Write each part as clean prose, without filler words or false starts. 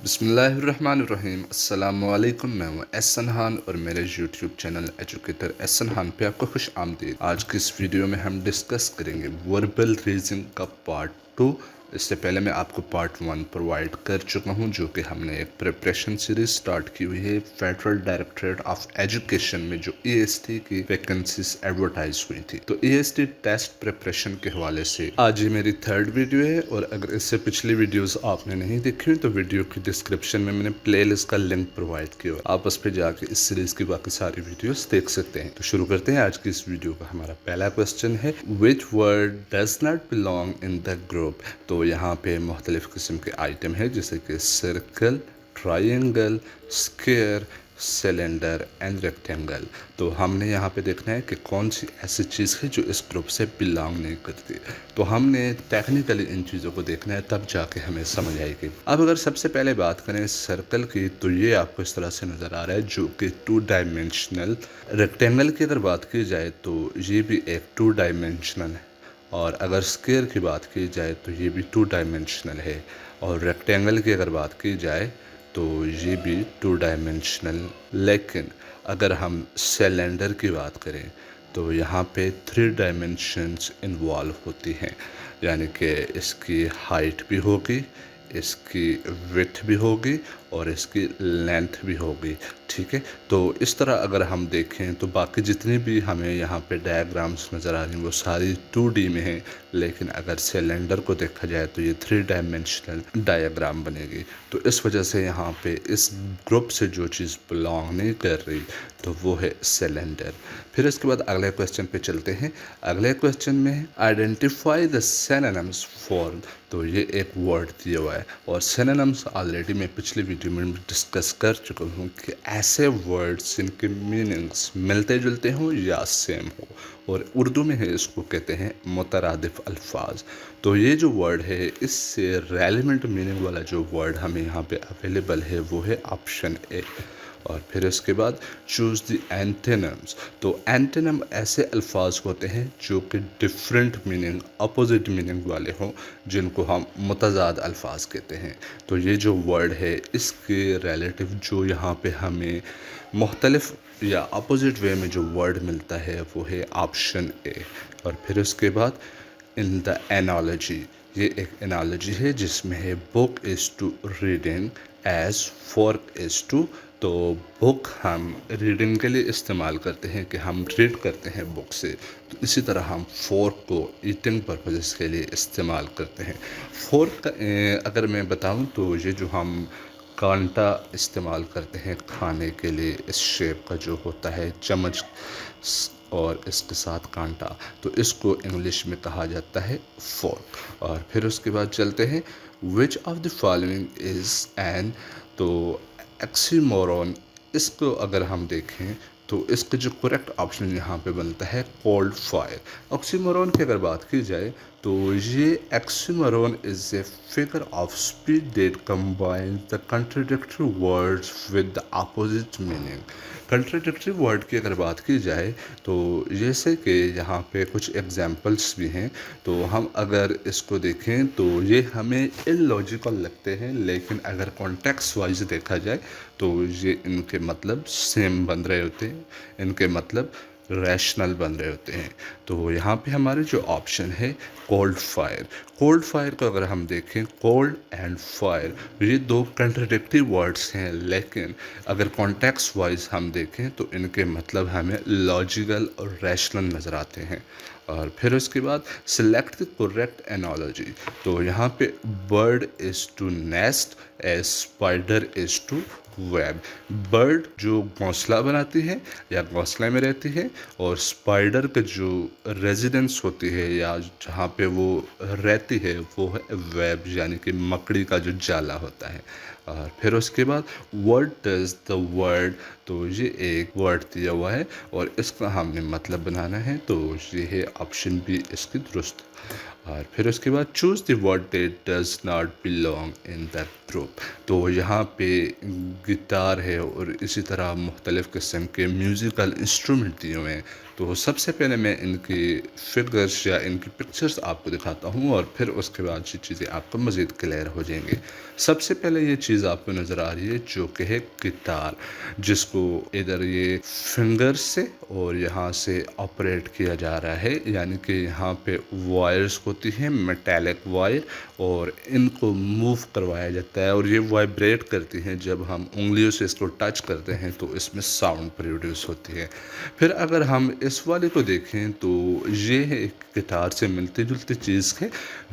बिस्मिल्लाहिर्रहमानिर्रहीम। अस्सलामुअलैकुम। मैं हूँ एहसन खान और मेरे YouTube channel educator Ehsan Khan पे आपको खुश आमदीद। आज की इस वीडियो में हम डिस्कस करेंगे वर्बल रीजनिंग का पार्ट 2। इससे पहले मैं आपको पार्ट 1 प्रोवाइड कर चुका हूँ, जो कि हमने एक प्रिपरेशन सीरीज स्टार्ट की हुई है फेडरल डायरेक्टरेट ऑफ एजुकेशन में, जो EST की वैकेंसीज एडवर्टाइज हुई थी। तो EST टेस्ट प्रिपरेशन के हवाले से आज ये मेरी थर्ड वीडियो है, और अगर इससे पिछली वीडियोस आपने नहीं देखी हुई तो वीडियो की डिस्क्रिप्शन में मैंने प्लेलिस्ट का लिंक प्रोवाइड किया है, आप उस पर जाके इस सीरीज की बाकी सारी वीडियोस देख सकते हैं। तो शुरू करते हैं आज की इस वीडियो का। हमारा पहला क्वेश्चन है, which word does not belong in the group. तो यहाँ पे मुख्तलिफ किस्म के आइटम है, जैसे कि circle, triangle, square, cylinder and rectangle. तो हमने यहाँ पे देखना है कि कौन सी ऐसी चीज़ है जो इस ग्रुप से बिलोंग नहीं करती। तो हमने टेक्निकली इन चीज़ों को देखना है, तब जाके हमें समझ आएगी। अब अगर सबसे पहले बात करें सर्कल की, तो ये आपको इस तरह से नज़र आ रहा है, जो कि 2 डायमेंशनल। रेक्टेंगल की अगर बात की जाए तो ये भी एक 2 डायमेंशनल है, और अगर स्क्वायर की बात की जाए तो ये भी 2 डायमेंशनल है, और रेक्टेंगल की अगर बात की जाए तो ये भी 2 डायमेंशनल। लेकिन अगर हम सिलेंडर की बात करें तो यहाँ पे 3 डायमेंशंस इन्वॉल्व होती हैं, यानी कि इसकी हाइट भी होगी, इसकी विड्थ भी होगी और इसकी लेंथ भी होगी। ठीक है, तो इस तरह अगर हम देखें तो बाकी जितनी भी हमें यहाँ पे डायग्राम्स नज़र आ रही हैं वो सारी 2D में हैं, लेकिन अगर सिलेंडर को देखा जाए तो ये 3 डायमेंशनल डायग्राम बनेगी। तो इस वजह से यहाँ पे इस ग्रुप से जो चीज़ बिलोंग नहीं कर रही तो वो है सिलेंडर। फिर इसके बाद अगले क्वेश्चन पे चलते हैं। अगले क्वेश्चन में आइडेंटिफाई द सिनोनिम्स फॉर। तो ये एक वर्ड दिया हुआ है, और सिनोनिम्स ऑलरेडी मैं पिछली वीडियो में डिस्कस कर चुका हूँ कि ऐसे वर्ड्स जिनके मीनिंग्स मिलते जुलते हों या सेम हो, और उर्दू में है इसको कहते हैं मुतरादिफ अल्फाज। तो ये जो वर्ड है, इससे रेलिवेंट मीनिंग वाला जो वर्ड हमें यहाँ पे अवेलेबल है वो है ऑप्शन ए। और फिर इसके बाद चूज़ द एंटोनिम्स। तो एंटोनिम ऐसे अल्फाज होते हैं जो कि डिफरेंट मीनिंग, अपोजिट मीनिंग वाले हों, जिनको हम मुतज़ाद अल्फाज कहते हैं। तो ये जो वर्ड है, इसके रिलेटिव जो यहाँ पे हमें मुख्तलिफ या अपोजिट वे में जो वर्ड मिलता है वो है ऑप्शन ए। और फिर उसके बाद इन द एनालॉजी। ये एक एनालॉजी है जिसमें है book is to reading as fork is to. तो बुक हम रीडिंग के लिए इस्तेमाल करते हैं कि हम रीड करते हैं बुक से, तो इसी तरह हम फोर्क को ईटिंग पर्पज़ के लिए इस्तेमाल करते हैं। फोर्क का अगर मैं बताऊं तो ये जो हम कांटा इस्तेमाल करते हैं खाने के लिए, इस शेप का जो होता है चम्मच और इसके साथ कांटा, तो इसको इंग्लिश में कहा जाता है फोर्क। और फिर उसके बाद चलते हैं, which of the following is an. तो एक्सीमोरॉन, इसको अगर हम देखें तो इसका जो करेक्ट ऑप्शन यहाँ पे बनता है कोल्ड फायर। ऑक्सीमोरॉन की अगर बात की जाए तो ये oxymoron is a figure of speech that combine the contradictory words with the opposite meaning. Contradictory word की अगर बात की जाए तो जैसे कि यहाँ पे कुछ एग्जांपल्स भी हैं, तो हम अगर इसको देखें तो ये हमें इलॉजिकल लगते हैं, लेकिन अगर कॉन्टेक्स्ट वाइज देखा जाए तो ये इनके मतलब सेम बन रहे होते हैं, इनके मतलब रैशनल बन रहे होते हैं। तो यहाँ पे हमारे जो ऑप्शन है कोल्ड फायर। कोल्ड फायर को अगर हम देखें, कोल्ड एंड फायर ये 2 कंट्राडिक्टरी वर्ड्स हैं, लेकिन अगर कॉन्टेक्स्ट वाइज हम देखें तो इनके मतलब हमें लॉजिकल और रैशनल नज़र आते हैं। और फिर उसके बाद सिलेक्ट द करेक्ट एनालॉजी। तो यहाँ पे bird is to nest as spider is to web. Bird जो घोंसला बनाती है या घोंसले में रहती है, और स्पाइडर का जो रेजिडेंस होती है या जहाँ पे वो रहती है वो है वेब, यानी कि मकड़ी का जो जाला होता है। और फिर उसके बाद वर्ड डज द वर्ड। तो ये एक वर्ड दिया हुआ है और इसका हमने मतलब बनाना है, तो ये है ऑप्शन बी इसकी दुरुस्त। और फिर उसके बाद choose the word that does not belong in that group. तो यहाँ पे गिटार है और इसी तरह मुख्तलिफ़ किस्म के म्यूज़िकल इंस्ट्रूमेंट दिए हुए हैं। तो सबसे पहले मैं इनकी फिगर्स या इनकी पिक्चर्स आपको दिखाता हूँ और फिर उसके बाद ये चीज़ें आपको मज़ीद क्लियर हो जाएंगी। सबसे पहले ये चीज़ आपको नज़र आ रही है जो कि है गिटार, जिसको इधर ये फिंगर से और यहाँ से ऑपरेट किया जा रहा है, यानी कि यहाँ पे वायर्स होती हैं मेटालिक वायर और इनको मूव करवाया जाता है और ये वाइब्रेट करती हैं। जब हम उंगलियों से इसको टच करते हैं तो इसमें साउंड प्रोड्यूस होती है। फिर अगर हम इस वाले को देखें तो ये है एक गिटार से मिलती जुलती चीज़ है,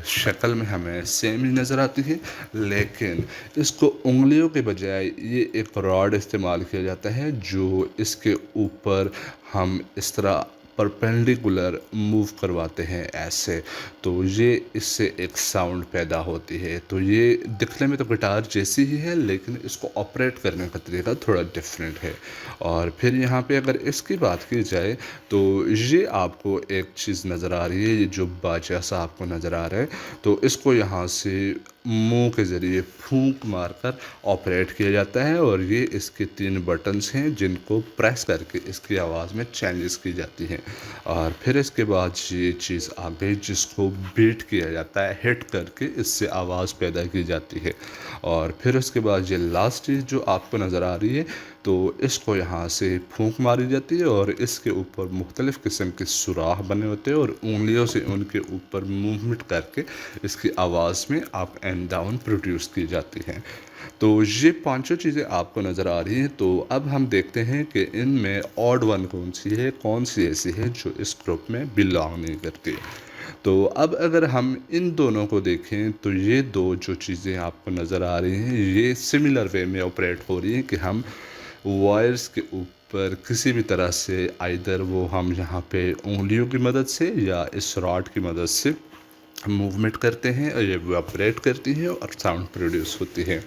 शक्ल में हमें सेम ही नज़र आती है, लेकिन इसको उंगलियों के बजाय ये एक रॉड इस्तेमाल किया जाता है जो इसके ऊपर हम इस तरह परपेंडिकुलर मूव करवाते हैं ऐसे, तो ये इससे एक साउंड पैदा होती है। तो ये दिखने में तो गिटार जैसी ही है, लेकिन इसको ऑपरेट करने का तरीका थोड़ा डिफरेंट है। और फिर यहाँ पे अगर इसकी बात की जाए तो ये आपको एक चीज़ नज़र आ रही है, ये जो बाजा सा आपको नज़र आ रहा है, तो इसको यहाँ से मुंह के ज़रिए फूंक मारकर ऑपरेट किया जाता है और ये इसके 3 बटन्स हैं जिनको प्रेस करके इसकी आवाज़ में चेंजेस की जाती हैं। और फिर इसके बाद ये चीज़ आ गई जिसको बीट किया जाता है, हिट करके इससे आवाज़ पैदा की जाती है। और फिर उसके बाद ये लास्ट चीज़ जो आपको नज़र आ रही है, तो इसको यहाँ से फूंक मारी जाती है और इसके ऊपर मुख्तलिफ़ किस्म के सुराख बने होते हैं और उंगलियों से उनके ऊपर मूवमेंट करके इसकी आवाज़ में अप एंड डाउन प्रोड्यूस की जाती हैं। तो ये पांचों चीज़ें आपको नज़र आ रही हैं। तो अब हम देखते हैं कि इनमें ऑड वन कौन सी है, कौन सी ऐसी है जो इस ग्रुप में बिलोंग नहीं करती। तो अब अगर हम इन दोनों को देखें तो ये दो जो चीज़ें आपको नज़र आ रही हैं ये सिमिलर वे में ऑपरेट हो रही हैं कि हम वायर्स के ऊपर किसी भी तरह से आइदर वो हम यहाँ पे उंगलियों की मदद से या इस रॉड की मदद से मूवमेंट करते हैं और ये वाइब्रेट करती है और साउंड प्रोड्यूस होती है।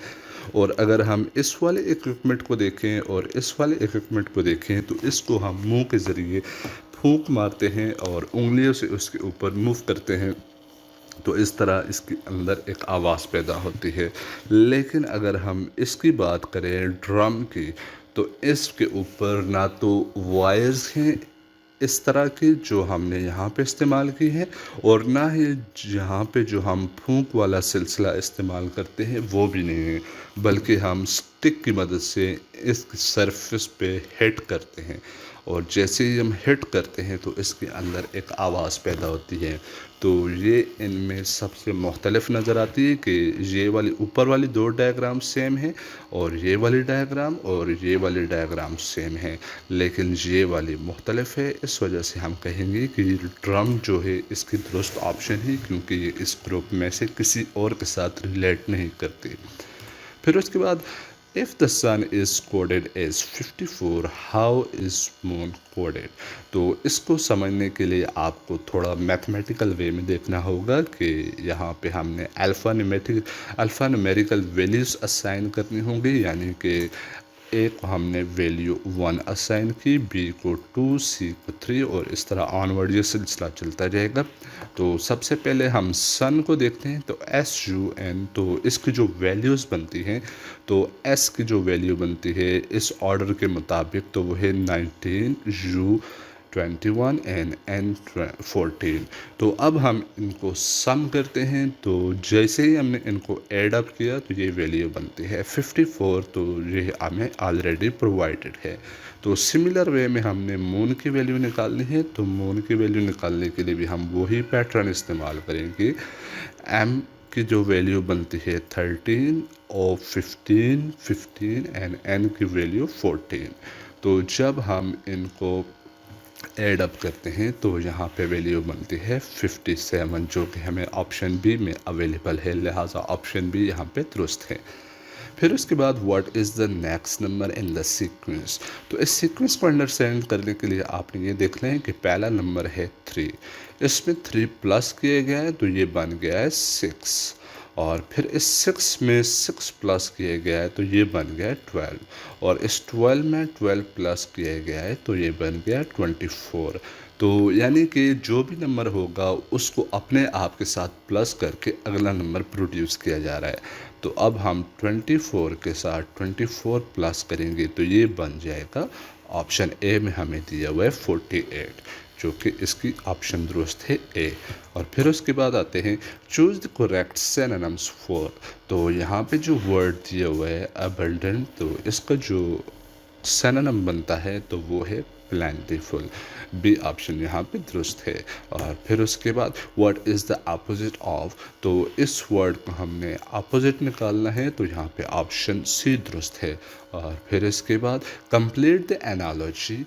और अगर हम इस वाले इक्विपमेंट को देखें और इस वाले इक्विपमेंट को देखें तो इसको हम मुंह के ज़रिए फूंक मारते हैं और उंगलियों से उसके ऊपर मूव करते हैं, तो इस तरह इसके अंदर एक आवाज़ पैदा होती है। लेकिन अगर हम इसकी बात करें ड्रम की, तो इसके ऊपर ना तो वायर्स हैं इस तरह की जो हमने यहाँ पे इस्तेमाल की है और ना ही यहाँ पे जो हम फूंक वाला सिलसिला इस्तेमाल करते हैं वो भी नहीं है, बल्कि हम स्टिक की मदद से इस सरफेस पे हिट करते हैं और जैसे ही हम हिट करते हैं तो इसके अंदर एक आवाज़ पैदा होती है। तो ये इनमें सबसे मुख्तलिफ नज़र आती है कि ये वाली ऊपर वाली 2 डायग्राम सेम है और ये वाली डायग्राम और ये वाली डायग्राम सेम है, लेकिन ये वाली मुख्तलिफ है। इस वजह से हम कहेंगे कि ड्रम जो है इसकी दुरुस्त ऑप्शन है, क्योंकि ये इस ग्रुप में से किसी और के साथ रिलेट नहीं करती। फिर उसके बाद if the sun is coded as 54 how is moon coded. तो इसको समझने के लिए आपको थोड़ा मैथमेटिकल वे में देखना होगा कि यहाँ पे हमने अल्फ़ा न्यूमेरिकल वैल्यूज़ असाइन करनी होंगी, यानी कि ए को हमने वैल्यू 1 असाइन की, बी को 2, सी को 3 और इस तरह ऑनवर्ड ये सिलसिला चलता जाएगा। तो सबसे पहले हम सन को देखते हैं, तो SUN, तो इसकी जो वैल्यूज़ बनती हैं, तो S की जो वैल्यू बनती है इस ऑर्डर के मुताबिक तो वो है 19, U 21 एंड N 14। तो अब हम इनको सम करते हैं, तो जैसे ही हमने इनको ऐड अप किया तो ये वैल्यू बनती है 54, तो ये हमें ऑलरेडी प्रोवाइडेड है। तो सिमिलर वे में हमने मून की वैल्यू निकालनी है, तो मून की वैल्यू निकालने के लिए भी हम वही पैटर्न इस्तेमाल करेंगे। M की जो वैल्यू बनती है 13 और 15 एंड N की वैल्यू 14। तो जब हम इनको ऐड अप करते हैं तो यहाँ पे वैल्यू बनती है 57, जो कि हमें ऑप्शन बी में अवेलेबल है, लिहाजा ऑप्शन बी यहाँ पे दुरुस्त है। फिर उसके बाद what is the next number in the sequence. तो इस सीक्वेंस को अंडरस्टैंड करने के लिए आपने ये देख लें कि पहला नंबर है 3, इसमें 3 प्लस किया गया है तो ये बन गया है 6, और फिर इस 6 में 6 प्लस किया गया है तो ये बन गया है 12, और इस 12 में 12 प्लस किया गया है तो ये बन गया 24। तो यानी कि जो भी नंबर होगा उसको अपने आप के साथ प्लस करके अगला नंबर प्रोड्यूस किया जा रहा है। तो अब हम 24 के साथ 24 प्लस करेंगे तो ये बन जाएगा, ऑप्शन ए में हमें दिया हुआ है 48, जो कि इसकी ऑप्शन दुरुस्त है ए। और फिर उसके बाद आते हैं choose the correct synonyms for. तो यहाँ पे जो वर्ड दिया हुआ है अबंडेंट, तो इसका जो सिनोनिम बनता है तो वो है प्लेंटीफुल। बी ऑप्शन यहाँ पे दुरुस्त है। और फिर उसके बाद what is the opposite of, तो इस वर्ड को हमने अपोजिट निकालना है तो यहाँ पे ऑप्शन सी दुरुस्त है। और फिर इसके बाद complete the analogy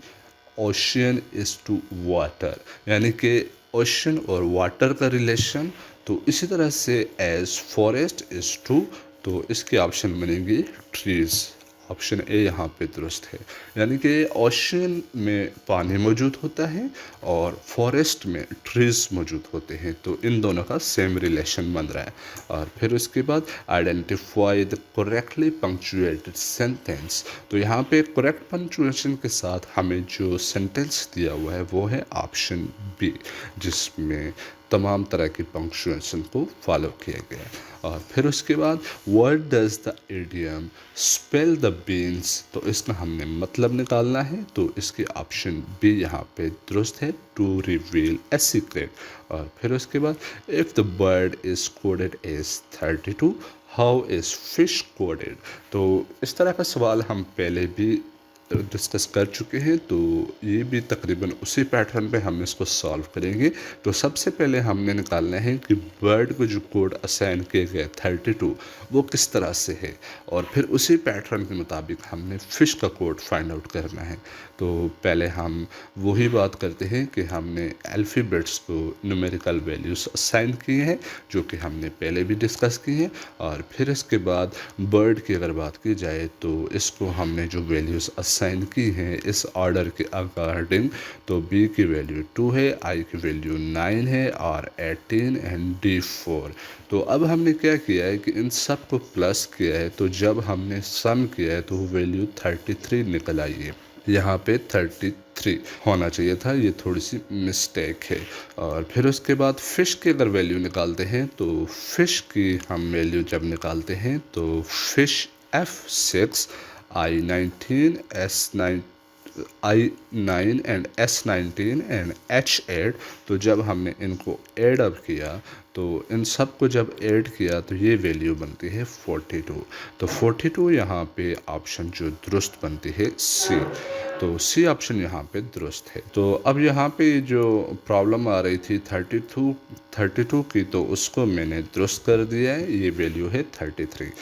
ocean is to water, यानी कि ओशन और वाटर का रिलेशन। तो इसी तरह से एज फॉरेस्ट इज़ टू, तो इसके ऑप्शन बनेंगे ट्रीज़। ऑप्शन ए यहाँ पे दुरुस्त है, यानी कि ओशन में पानी मौजूद होता है और फॉरेस्ट में ट्रीज मौजूद होते हैं, तो इन दोनों का सेम रिलेशन बन रहा है। और फिर उसके बाद identify the correctly punctuated sentence. तो यहाँ पे करेक्ट पंक्चुएशन के साथ हमें जो सेंटेंस दिया हुआ है वो है ऑप्शन बी, जिसमें तमाम तरह की पंक्चुएशन को फॉलो किया गया है। और फिर उसके बाद what does the idiom spell the beans, तो इसका हमने मतलब निकालना है तो इसके ऑप्शन बी यहाँ पे दुरुस्त है, टू रिवील ए सीक्रेट। और फिर उसके बाद if the bird is coded as 32 how is fish coded. तो इस तरह का सवाल हम पहले भी डिस्कस कर चुके हैं, तो ये भी तकरीबन उसी पैटर्न पे हम इसको सॉल्व करेंगे। तो सबसे पहले हमने निकालना है कि बर्ड को जो कोड असाइन किए गए 32 वो किस तरह से है, और फिर उसी पैटर्न के मुताबिक हमने फ़िश का कोड फाइंड आउट करना है। तो पहले हम वही बात करते हैं कि हमने अल्फ़ाबेट्स को न्यूमेरिकल वैल्यूज़ असाइन किए हैं, जो कि हमने पहले भी डिस्कस किए हैं। और फिर इसके बाद बर्ड की अगर बात की जाए तो इसको हमने जो वैल्यूज़ असाइन की हैं इस ऑर्डर के अकॉर्डिंग, तो बी की वैल्यू 2 है, आई की वैल्यू 9 है और 18 एंड डी 4। तो अब हमने क्या किया है कि इन सब को प्लस किया है, तो जब हमने सम किया है तो वैल्यू 33 निकल आई है। यहाँ पे 33 होना चाहिए था, ये थोड़ी सी मिस्टेक है। और फिर उसके बाद फ़िश की अगर वैल्यू निकालते हैं तो फ़िश की हम वैल्यू जब निकालते हैं तो fish F6 I19 S9 I9 and S19 and H8, तो जब हमने इनको ऐड अप किया तो इन सब को जब ऐड किया तो ये वैल्यू बनती है 42। तो 42 यहाँ पे ऑप्शन जो दुरुस्त बनती है सी, तो सी ऑप्शन यहाँ पे दुरुस्त है। तो अब यहाँ पे जो प्रॉब्लम आ रही थी 32 की, तो उसको मैंने दुरुस्त कर दिया है, ये वैल्यू है 33।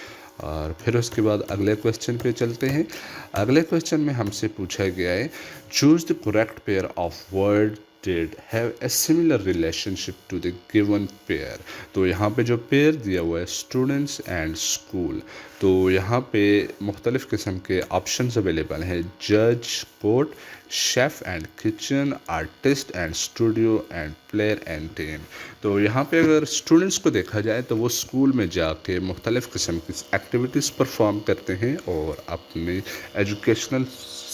और फिर उसके बाद अगले क्वेश्चन पे चलते हैं। अगले क्वेश्चन में हमसे पूछा गया है choose the correct pair of word did have a similar relationship to the given pair। तो यहाँ पे जो पेयर दिया हुआ है स्टूडेंट्स एंड स्कूल, तो यहाँ पे मुख्तलिफ़ किस्म के ऑप्शंस अवेलेबल हैं, जज court, chef and kitchen, artist and studio and player and team. तो यहाँ पे अगर स्टूडेंट्स को देखा जाए तो वो स्कूल में जाके मुख्तलिफ़ किस्म की एक्टिविटीज़ परफॉर्म करते हैं और अपने एजुकेशनल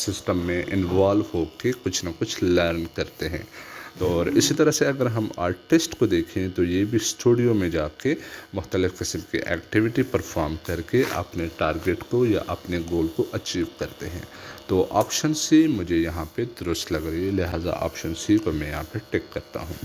सिस्टम में इन्वॉल्व होकर कुछ ना कुछ लर्न करते हैं। तो और इसी तरह से अगर हम आर्टिस्ट को देखें तो ये भी स्टूडियो में जाके मुख्तलिफ़ किस्म की एक्टिविटी परफॉर्म करके अपने टारगेट को या अपने गोल को अचीव करते हैं। तो ऑप्शन सी मुझे यहाँ पे दुरुस्त लग रही है, लिहाजा ऑप्शन सी को मैं यहाँ पे टिक करता हूँ।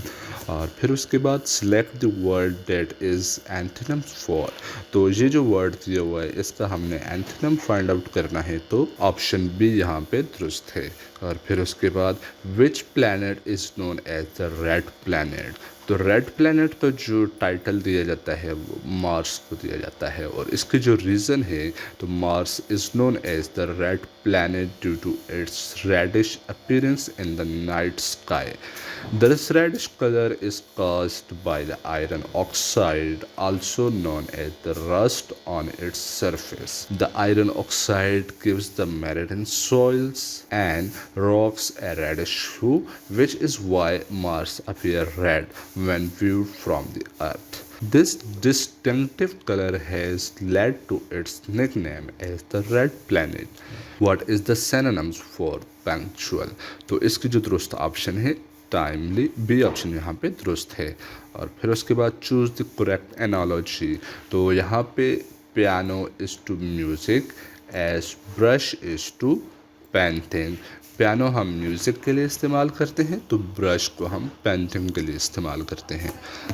और फिर उसके बाद select the word that is antonym for. तो ये जो वर्ड दिया हुआ है इसका हमने एंथोनिम फाइंड आउट करना है, तो ऑप्शन बी यहाँ पे दुरुस्त है। और फिर उसके बाद which planet is known as the red planet. तो रेड प्लैनेट का जो टाइटल दिया जाता है वो मार्स को दिया जाता है, और इसकी जो रीज़न है तो Mars is known as the red planet due to its reddish appearance in the night sky. This reddish color is caused by the iron oxide, also known as the rust on its surface. The iron oxide gives the marine soils and rocks a reddish hue, which is why Mars appears red when viewed from the Earth. This distinctive color has led to its nickname as the red planet. What is the synonyms for punctual? तो इसकी जो दुरुस्त option है timely, B option यहाँ पे दुरुस्त है। और फिर उसके बाद चूज़ द करेक्ट एनालॉजी, तो यहाँ पे piano is to music as brush is to painting. Piano हम म्यूज़िक के लिए इस्तेमाल करते हैं, तो ब्रश को हम पेंटिंग के लिए इस्तेमाल करते हैं।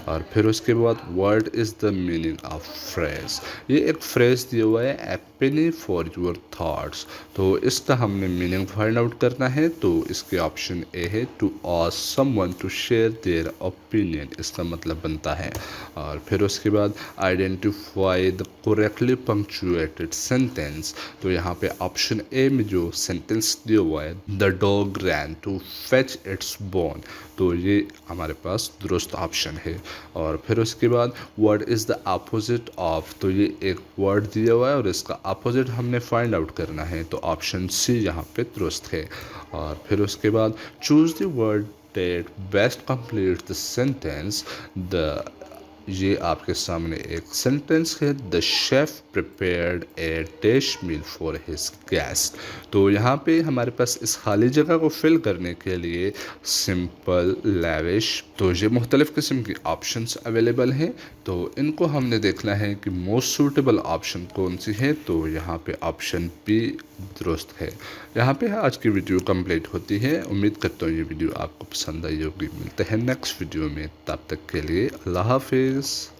और फिर उसके बाद word is the meaning of phrase, ये एक फ्रेज दिया हुआ है, ए पेनी फॉर योर थाट्स, तो इसका हमने मीनिंग फाइंड आउट करना है। तो इसके ऑप्शन ए है to ask someone to share their opinion, इसका मतलब बनता है। और फिर उसके बाद identify the correctly punctuated sentence, तो यहाँ पे ऑप्शन ए में जो सेंटेंस दिया हुआ है the dog ran to fetch its bone, तो ये हमारे पास दुरुस्त ऑप्शन है। और फिर उसके बाद word is the opposite of, तो ये एक वर्ड दिया हुआ है और इसका अपोजिट हमने फाइंड आउट करना है, तो ऑप्शन सी यहाँ पे दुरुस्त है। और फिर उसके बाद choose the word that best complete the sentence, the, ये आपके सामने एक सेंटेंस है, the chef prepared a dish meal for his guest, तो यहाँ पे हमारे पास इस खाली जगह को फिल करने के लिए सिंपल, लैविश, तो ये मुख्तलिफ़ किस्म की ऑप्शंस अवेलेबल हैं। तो इनको हमने देखना है कि मोस्ट सूटेबल ऑप्शन कौन सी है, तो यहाँ पे ऑप्शन बी दुरुस्त है। यहाँ पे आज की वीडियो कंप्लीट होती है। उम्मीद करता हूँ ये वीडियो आपको पसंद आई होगी। मिलते हैं नेक्स्ट वीडियो में, तब तक के लिए अल्लाह हाफिज़।